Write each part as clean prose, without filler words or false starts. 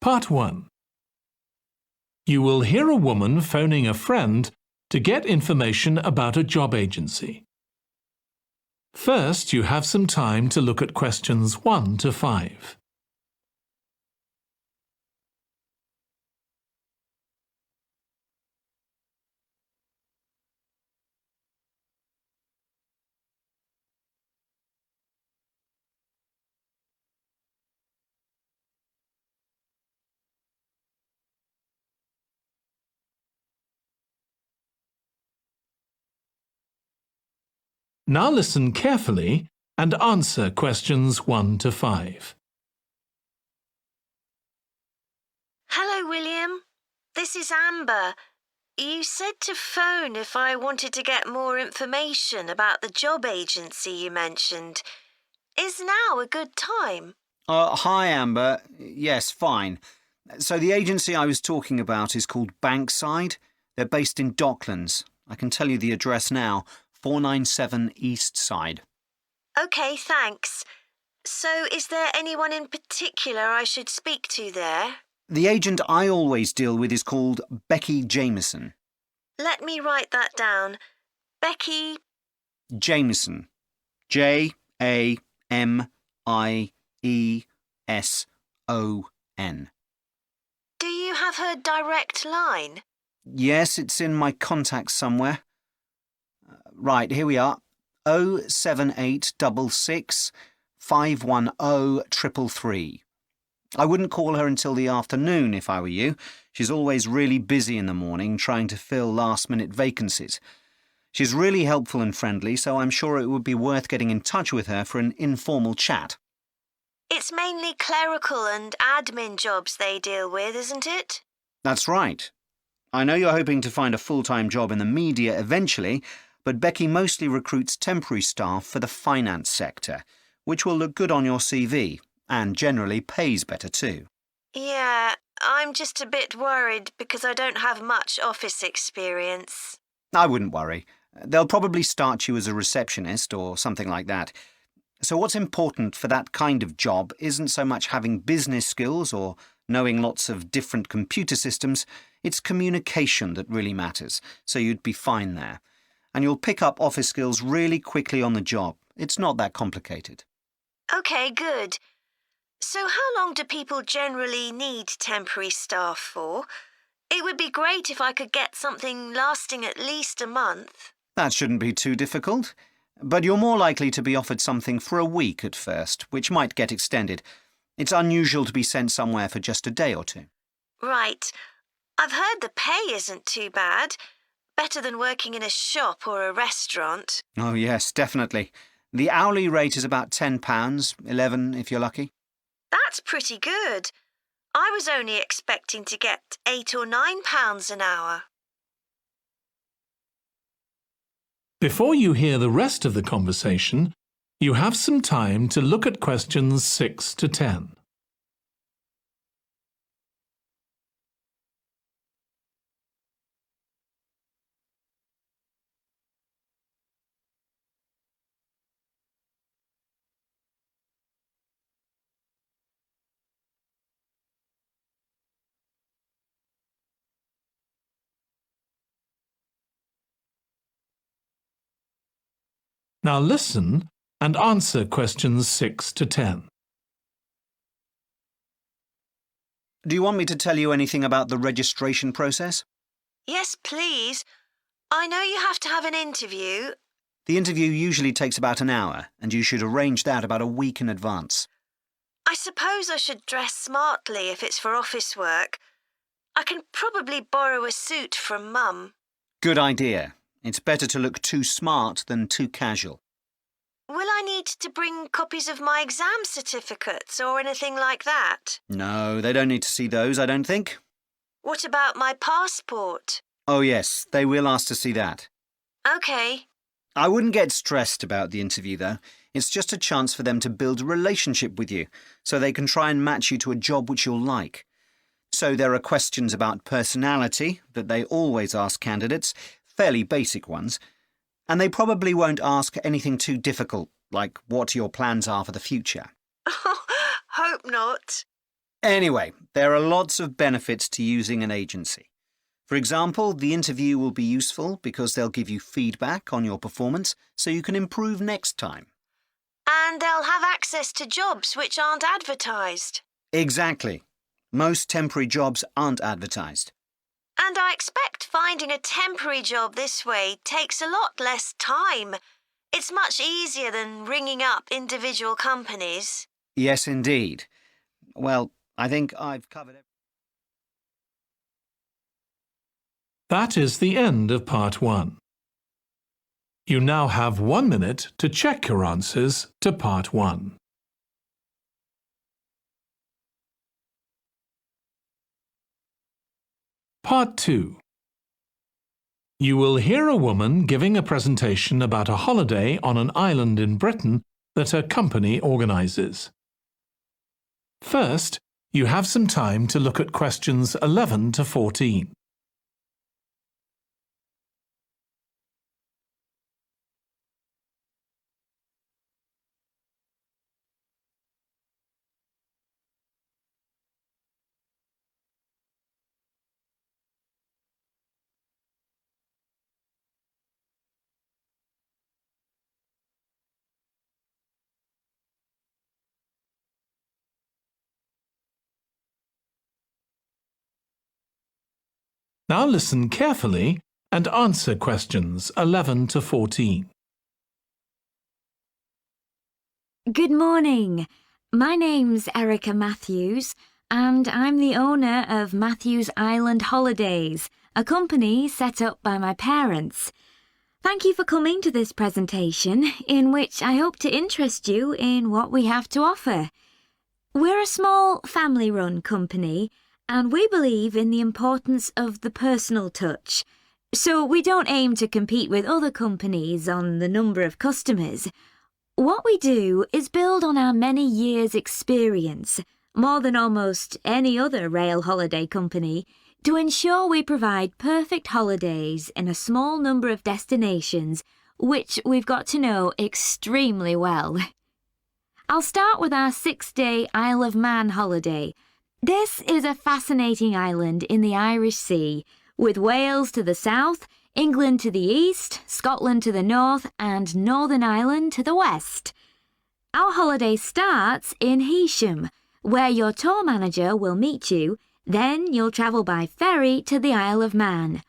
Part 1. You will hear a woman phoning a friend to get information about a job agency. First, you have some time to look at questions 1 to 5. Now listen carefully and answer questions 1 to 5. Hello, William. This is Amber. You said to phone if I wanted to get more information about the job agency you mentioned. Is now a good time? Hi, Amber. Yes, fine. So the agency I was talking about is called Bankside. They're based in Docklands. I can tell you the address now. 497 East Side. OK, thanks. So is there anyone in particular I should speak to there? The agent I always deal with is called Becky Jameson. Let me write that down. Becky Jameson. Jameson. Do you have her direct line? Yes, it's in my contacts somewhere. Right, here we are. 07866 510 333. I wouldn't call her until the afternoon if I were you. She's always really busy in the morning trying to fill last-minute vacancies. She's really helpful and friendly, so I'm sure it would be worth getting in touch with her for an informal chat. It's mainly clerical and admin jobs they deal with, isn't it? That's right. I know you're hoping to find a full-time job in the media eventually, but Becky mostly recruits temporary staff for the finance sector, which will look good on your CV and generally pays better too. Yeah, I'm just a bit worried because I don't have much office experience. I wouldn't worry. They'll probably start you as a receptionist or something like that. So what's important for that kind of job isn't so much having business skills or knowing lots of different computer systems. It's communication that really matters, so you'd be fine there. And you'll pick up office skills really quickly on the job. It's not that complicated. OK, good. So how long do people generally need temporary staff for? It would be great if I could get something lasting at least a month. That shouldn't be too difficult. But you're more likely to be offered something for a week at first, which might get extended. It's unusual to be sent somewhere for just a day or two. Right. I've heard the pay isn't too bad. Better than working in a shop or a restaurant. Oh, yes, definitely. The hourly rate is about £10, $11 if you're lucky. That's pretty good. I was only expecting to get £8 or £9 an hour. Before you hear the rest of the conversation, you have some time to look at questions 6 to 10. Now listen and answer questions 6 to 10. Do you want me to tell you anything about the registration process? Yes, please. I know you have to have an interview. The interview usually takes about an hour, and you should arrange that about a week in advance. I suppose I should dress smartly if it's for office work. I can probably borrow a suit from Mum. Good idea. It's better to look too smart than too casual. Will I need to bring copies of my exam certificates or anything like that? No, they don't need to see those, I don't think. What about my passport? Oh, yes, they will ask to see that. OK. I wouldn't get stressed about the interview, though. It's just a chance for them to build a relationship with you, so they can try and match you to a job which you'll like. So there are questions about personality that they always ask candidates, fairly basic ones, and they probably won't ask anything too difficult, like what your plans are for the future. Hope not. Anyway, there are lots of benefits to using an agency. For example, the interview will be useful because they'll give you feedback on your performance so you can improve next time. And they'll have access to jobs which aren't advertised. Exactly. Most temporary jobs aren't advertised. And I expect finding a temporary job this way takes a lot less time. It's much easier than ringing up individual companies. Yes, indeed. Well, I think I've covered it. That is the end of Part 1. You now have 1 minute to check your answers to Part 1. Part 2. You will hear a woman giving a presentation about a holiday on an island in Britain that her company organises. First, you have some time to look at questions 11 to 14. Now listen carefully and answer questions 11 to 14. Good morning. My name's Erica Matthews, and I'm the owner of Matthews Island Holidays, a company set up by my parents. Thank you for coming to this presentation, in which I hope to interest you in what we have to offer. We're a small family-run company, and we believe in the importance of the personal touch. So we don't aim to compete with other companies on the number of customers. What we do is build on our many years' experience, more than almost any other rail holiday company, to ensure we provide perfect holidays in a small number of destinations, which we've got to know extremely well. I'll start with our 6-day Isle of Man holiday. This is a fascinating island in the Irish Sea, with Wales to the south, England to the east, Scotland to the north, and Northern Ireland to the west. Our holiday starts in Heysham, where your tour manager will meet you. Then you'll travel by ferry to the Isle of Man.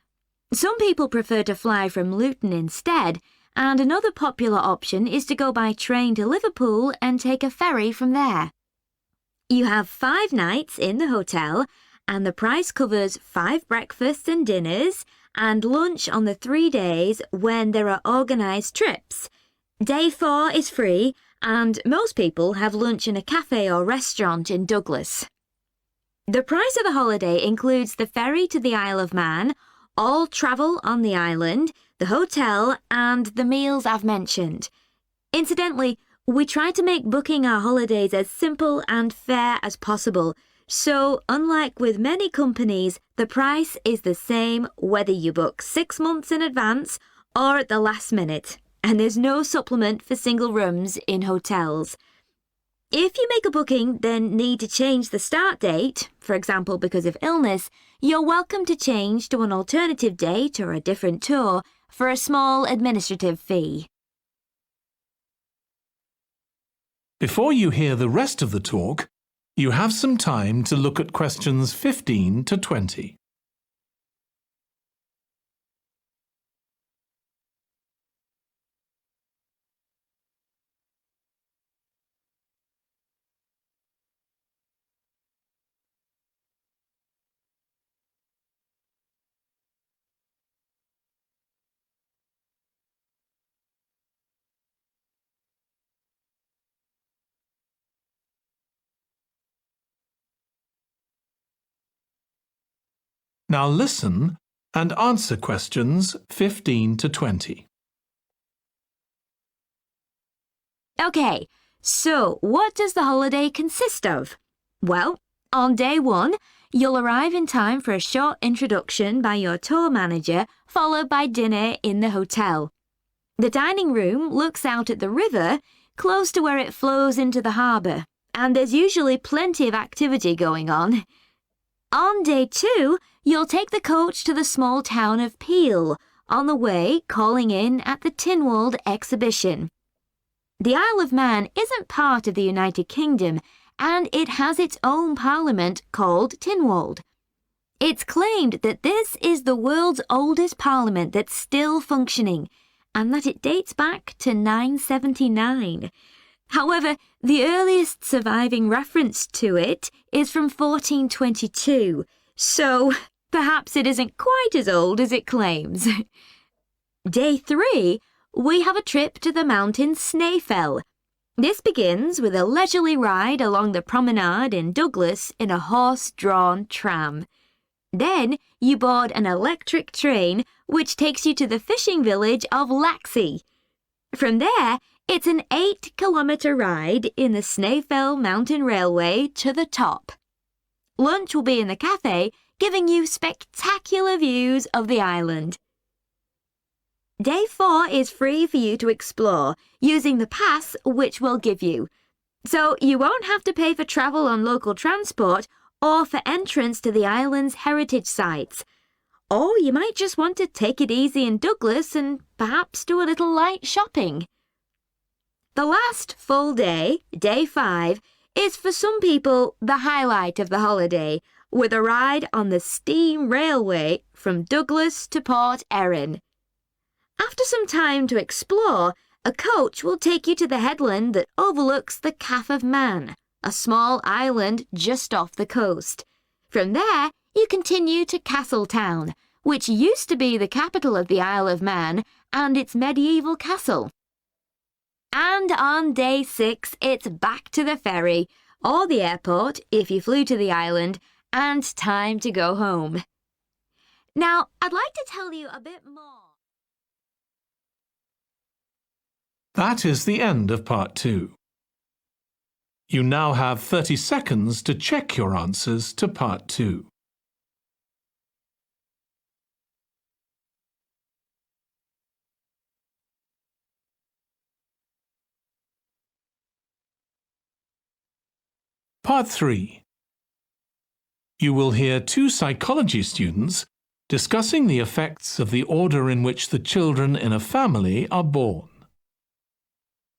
Some people prefer to fly from Luton instead, and another popular option is to go by train to Liverpool and take a ferry from there. You have 5 nights in the hotel, and the price covers 5 breakfasts and dinners and lunch on the 3 days when there are organised trips. Day 4 is free, and most people have lunch in a cafe or restaurant in Douglas. The price of the holiday includes the ferry to the Isle of Man, all travel on the island, the hotel, and the meals I've mentioned. Incidentally, we try to make booking our holidays as simple and fair as possible, so unlike with many companies, the price is the same whether you book 6 months in advance or at the last minute, and there's no supplement for single rooms in hotels. If you make a booking then need to change the start date, for example because of illness, you're welcome to change to an alternative date or a different tour for a small administrative fee. Before you hear the rest of the talk, you have some time to look at questions 15 to 20. Now listen and answer questions 15 to 20. Okay, so what does the holiday consist of? Well, on day 1, you'll arrive in time for a short introduction by your tour manager, followed by dinner in the hotel. The dining room looks out at the river, close to where it flows into the harbour, and there's usually plenty of activity going on. On day 2, you'll take the coach to the small town of Peel, on the way calling in at the Tynwald exhibition. The Isle of Man isn't part of the United Kingdom, and it has its own parliament called Tynwald. It's claimed that this is the world's oldest parliament that's still functioning, and that it dates back to 979. However, the earliest surviving reference to it is from 1422, so perhaps it isn't quite as old as it claims. Day 3, we have a trip to the mountain Snaefell. This begins with a leisurely ride along the promenade in Douglas in a horse-drawn tram. Then you board an electric train which takes you to the fishing village of Laxey. From there, it's an 8-kilometre ride in the Snaefell Mountain Railway to the top. Lunch will be in the cafe, giving you spectacular views of the island. Day 4 is free for you to explore, using the pass which we'll give you. So you won't have to pay for travel on local transport or for entrance to the island's heritage sites. Or you might just want to take it easy in Douglas and perhaps do a little light shopping. The last full day, day 5, is for some people the highlight of the holiday, with a ride on the steam railway from Douglas to Port Erin. After some time to explore, a coach will take you to the headland that overlooks the Calf of Man, a small island just off the coast. From there, you continue to Castletown, which used to be the capital of the Isle of Man and its medieval castle. And on day 6, it's back to the ferry, or the airport if you flew to the island, and time to go home. Now, I'd like to tell you a bit more. That is the end of part 2. You now have 30 seconds to check your answers to part 2. Part 3. You will hear 2 psychology students discussing the effects of the order in which the children in a family are born.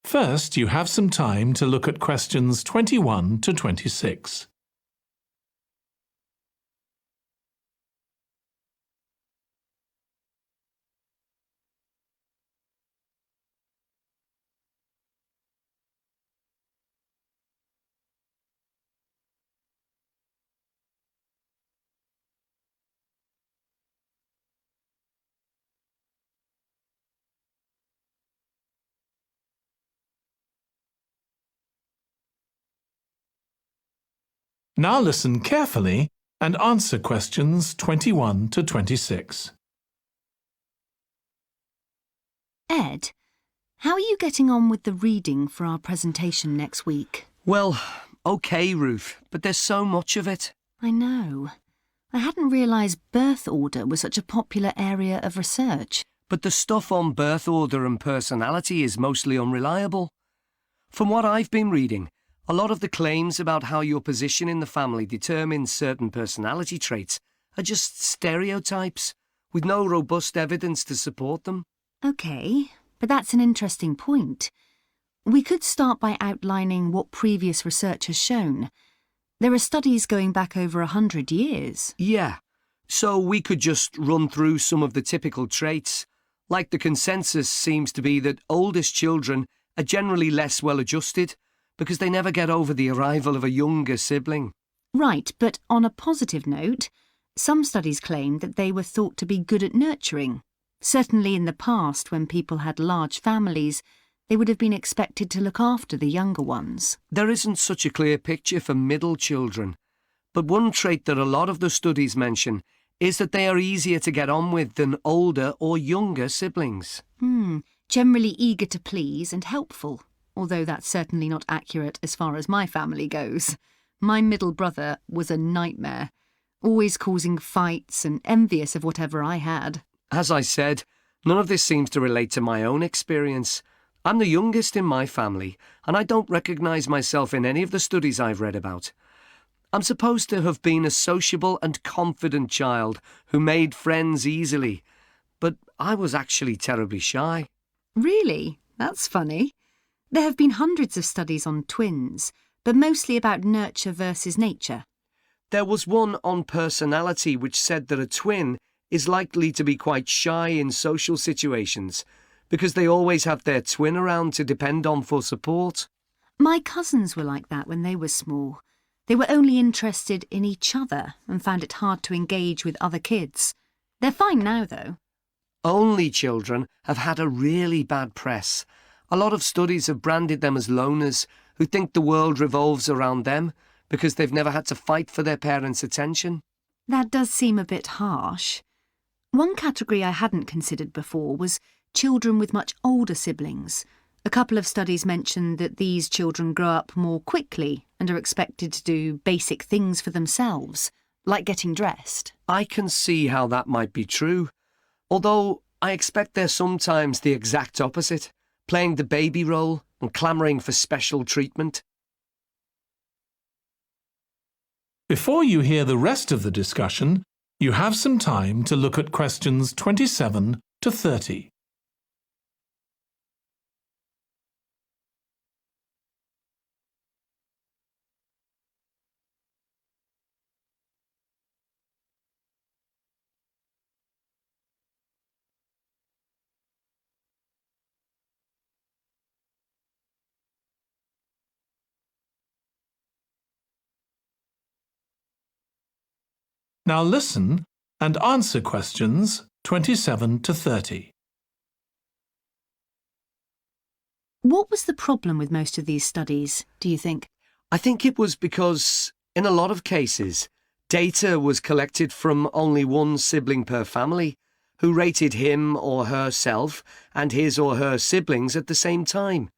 First, you have some time to look at questions 21 to 26. Now listen carefully and answer questions 21 to 26. Ed, how are you getting on with the reading for our presentation next week? Well, OK, Ruth, but there's so much of it. I know. I hadn't realised birth order was such a popular area of research. But the stuff on birth order and personality is mostly unreliable. From what I've been reading, a lot of the claims about how your position in the family determines certain personality traits are just stereotypes, with no robust evidence to support them. OK, but that's an interesting point. We could start by outlining what previous research has shown. There are studies going back over 100 years. Yeah, so we could just run through some of the typical traits. Like the consensus seems to be that oldest children are generally less well-adjusted, because they never get over the arrival of a younger sibling. Right, but on a positive note, some studies claim that they were thought to be good at nurturing. Certainly in the past, when people had large families, they would have been expected to look after the younger ones. There isn't such a clear picture for middle children, but one trait that a lot of the studies mention is that they are easier to get on with than older or younger siblings. Generally eager to please and helpful. Although that's certainly not accurate as far as my family goes. My middle brother was a nightmare, always causing fights and envious of whatever I had. As I said, none of this seems to relate to my own experience, I'm the youngest in my family, and I don't recognise myself in any of the studies I've read about. I'm supposed to have been a sociable and confident child who made friends easily, but I was actually terribly shy. Really? That's funny. There have been hundreds of studies on twins, but mostly about nurture versus nature. There was one on personality which said that a twin is likely to be quite shy in social situations because they always have their twin around to depend on for support. My cousins were like that when they were small. They were only interested in each other and found it hard to engage with other kids. They're fine now, though. Only children have had a really bad press. A lot of studies have branded them as loners who think the world revolves around them because they've never had to fight for their parents' attention. That does seem a bit harsh. One category I hadn't considered before was children with much older siblings. A couple of studies mentioned that these children grow up more quickly and are expected to do basic things for themselves, like getting dressed. I can see how that might be true, although I expect they're sometimes the exact opposite, playing the baby role and clamouring for special treatment. Before you hear the rest of the discussion, you have some time to look at questions 27 to 30. Now listen and answer questions 27 to 30. What was the problem with most of these studies, do you think? I think it was because, in a lot of cases, data was collected from only one sibling per family, who rated him or herself and his or her siblings at the same time.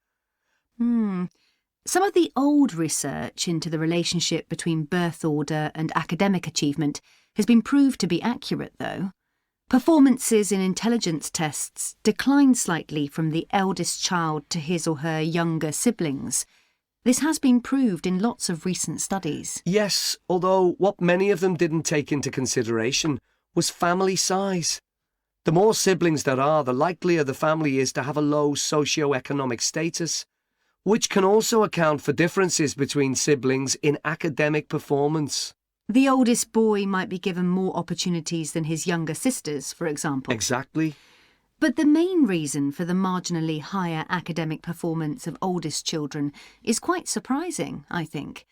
Some of the old research into the relationship between birth order and academic achievement has been proved to be accurate, though. Performances in intelligence tests declined slightly from the eldest child to his or her younger siblings. This has been proved in lots of recent studies. Yes, although what many of them didn't take into consideration was family size. The more siblings there are, the likelier the family is to have a low socio-economic status, which can also account for differences between siblings in academic performance. The oldest boy might be given more opportunities than his younger sisters, for example. Exactly. But the main reason for the marginally higher academic performance of oldest children is quite surprising, I think.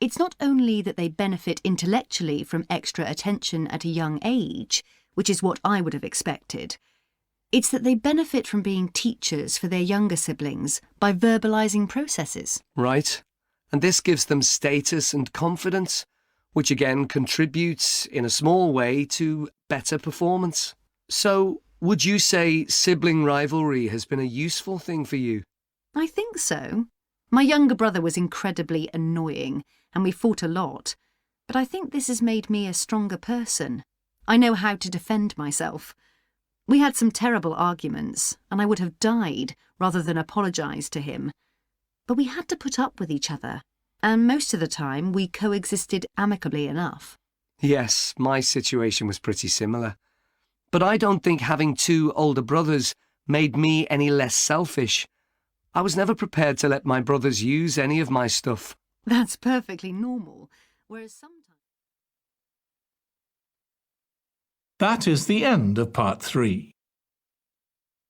It's not only that they benefit intellectually from extra attention at a young age, which is what I would have expected. It's that they benefit from being teachers for their younger siblings by verbalising processes. Right. And this gives them status and confidence, which again contributes in a small way to better performance. So, would you say sibling rivalry has been a useful thing for you? I think so. My younger brother was incredibly annoying, and we fought a lot. But I think this has made me a stronger person. I know how to defend myself. We had some terrible arguments, and I would have died rather than apologise to him. But we had to put up with each other, and most of the time we coexisted amicably enough. Yes, my situation was pretty similar. But I don't think having two older brothers made me any less selfish. I was never prepared to let my brothers use any of my stuff. That's perfectly normal, whereas sometimes... That is the end of part 3.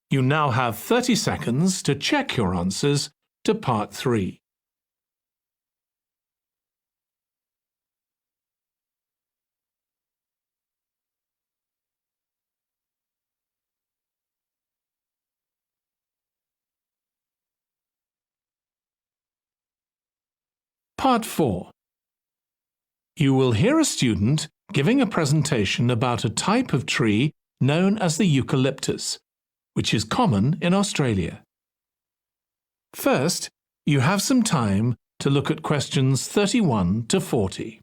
You now have 30 seconds to check your answers to part 3. Part 4. You will hear a student giving a presentation about a type of tree known as the eucalyptus, which is common in Australia. First, you have some time to look at questions 31 to 40.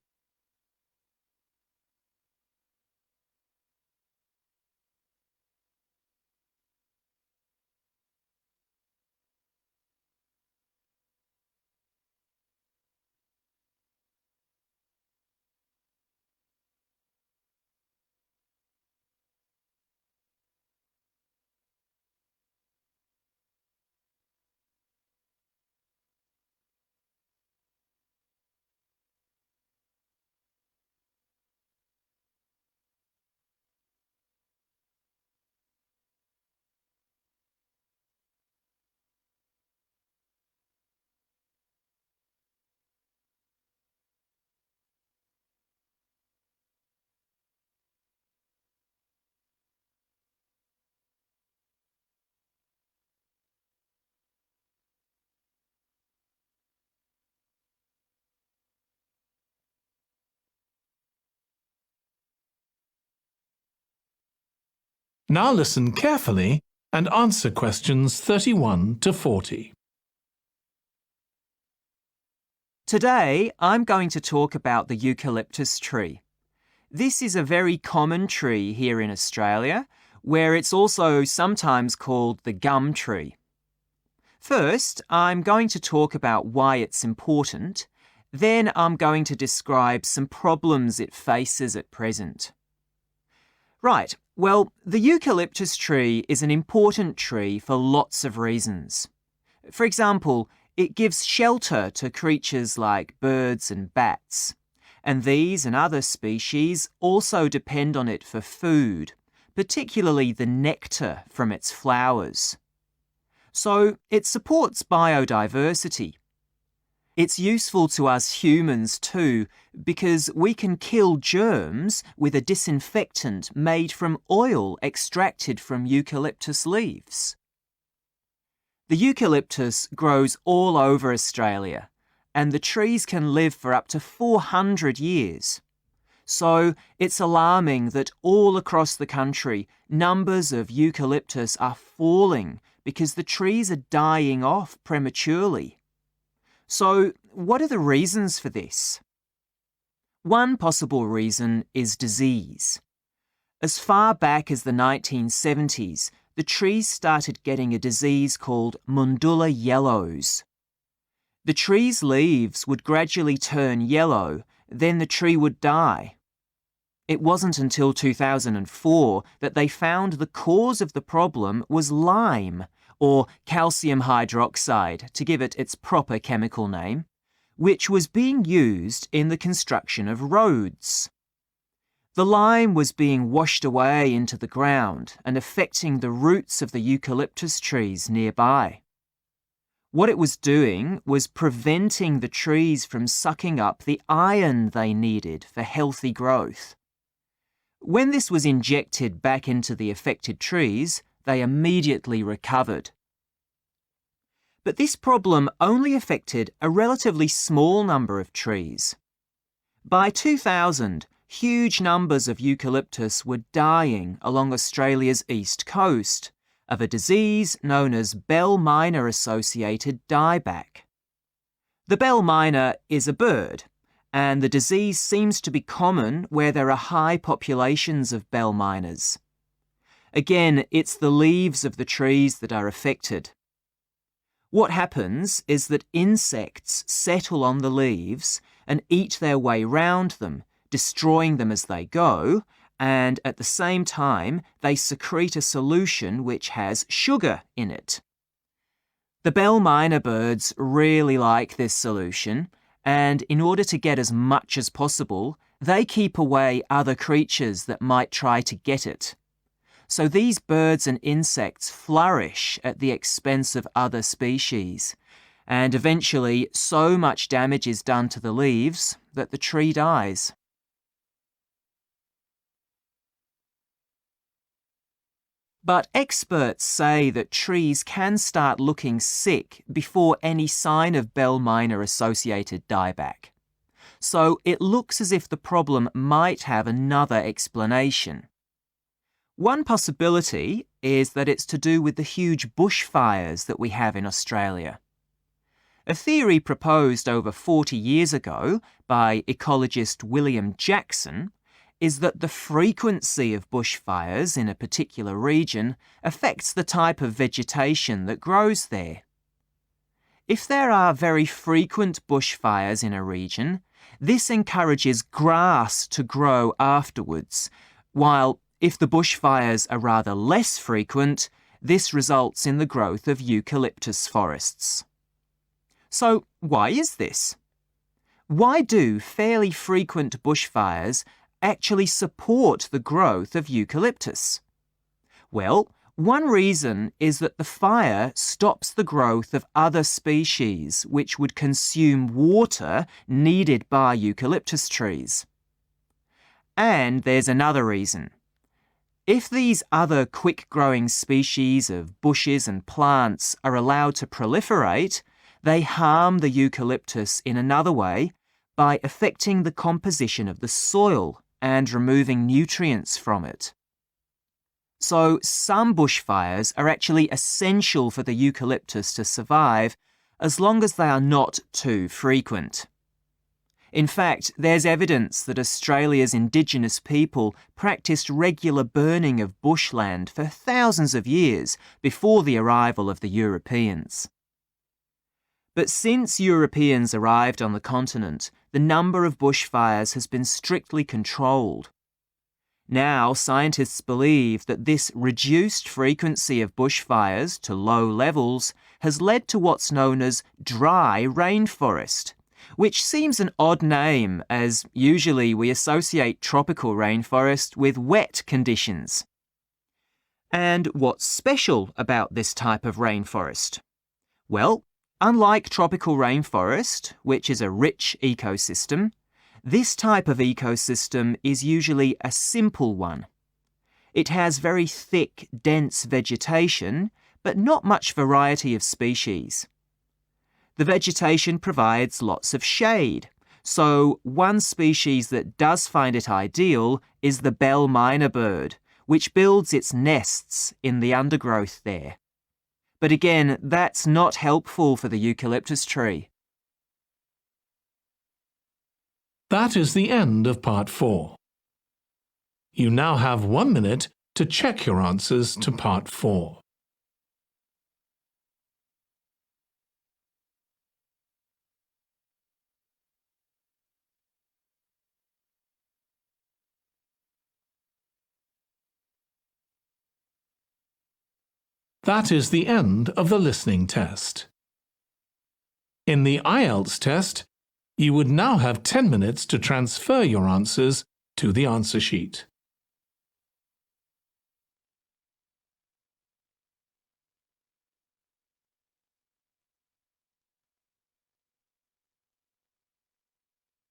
Now listen carefully and answer questions 31 to 40. Today, I'm going to talk about the eucalyptus tree. This is a very common tree here in Australia, where it's also sometimes called the gum tree. First, I'm going to talk about why it's important. Then I'm going to describe some problems it faces at present. Right, well, the eucalyptus tree is an important tree for lots of reasons. For example, it gives shelter to creatures like birds and bats, and these and other species also depend on it for food, particularly the nectar from its flowers. So it supports biodiversity. It's useful to us humans too, because we can kill germs with a disinfectant made from oil extracted from eucalyptus leaves. The eucalyptus grows all over Australia, and the trees can live for up to 400 years. So it's alarming that all across the country, numbers of eucalyptus are falling because the trees are dying off prematurely. So what are the reasons for this? One possible reason is disease. As far back as the 1970s, the trees started getting a disease called Mundula yellows. The tree's leaves would gradually turn yellow, then the tree would die. It wasn't until 2004 that they found the cause of the problem was lime, or calcium hydroxide, to give it its proper chemical name, which was being used in the construction of roads. The lime was being washed away into the ground and affecting the roots of the eucalyptus trees nearby. What it was doing was preventing the trees from sucking up the iron they needed for healthy growth. When this was injected back into the affected trees, they immediately recovered. But this problem only affected a relatively small number of trees. By 2000, huge numbers of eucalyptus were dying along Australia's east coast of a disease known as bell miner-associated dieback. The bell miner is a bird, and the disease seems to be common where there are high populations of bell miners. Again, it's the leaves of the trees that are affected. What happens is that insects settle on the leaves and eat their way round them, destroying them as they go, and at the same time they secrete a solution which has sugar in it. The bell miner birds really like this solution, and in order to get as much as possible, they keep away other creatures that might try to get it. So these birds and insects flourish at the expense of other species, and eventually so much damage is done to the leaves that the tree dies. But experts say that trees can start looking sick before any sign of bell miner-associated dieback. So it looks as if the problem might have another explanation. One possibility is that it's to do with the huge bushfires that we have in Australia. A theory proposed over 40 years ago by ecologist William Jackson is that the frequency of bushfires in a particular region affects the type of vegetation that grows there. If there are very frequent bushfires in a region, this encourages grass to grow afterwards, while if the bushfires are rather less frequent, this results in the growth of eucalyptus forests. So why is this? Why do fairly frequent bushfires actually support the growth of eucalyptus? Well, one reason is that the fire stops the growth of other species which would consume water needed by eucalyptus trees. And there's another reason. If these other quick-growing species of bushes and plants are allowed to proliferate, they harm the eucalyptus in another way by affecting the composition of the soil and removing nutrients from it. So some bushfires are actually essential for the eucalyptus to survive as long as they are not too frequent. In fact, there's evidence that Australia's Indigenous people practiced regular burning of bushland for thousands of years before the arrival of the Europeans. But since Europeans arrived on the continent, the number of bushfires has been strictly controlled. Now, scientists believe that this reduced frequency of bushfires to low levels has led to what's known as dry rainforest, which seems an odd name as usually we associate tropical rainforest with wet conditions. And what's special about this type of rainforest? Well, unlike tropical rainforest, which is a rich ecosystem, this type of ecosystem is usually a simple one. It has very thick, dense vegetation, but not much variety of species. The vegetation provides lots of shade, so one species that does find it ideal is the bell myna bird, which builds its nests in the undergrowth there. But again, that's not helpful for the eucalyptus tree. That is the end of Part 4. You now have 1 minute to check your answers to Part 4. That is the end of the listening test. In the IELTS test, you would now have 10 minutes to transfer your answers to the answer sheet.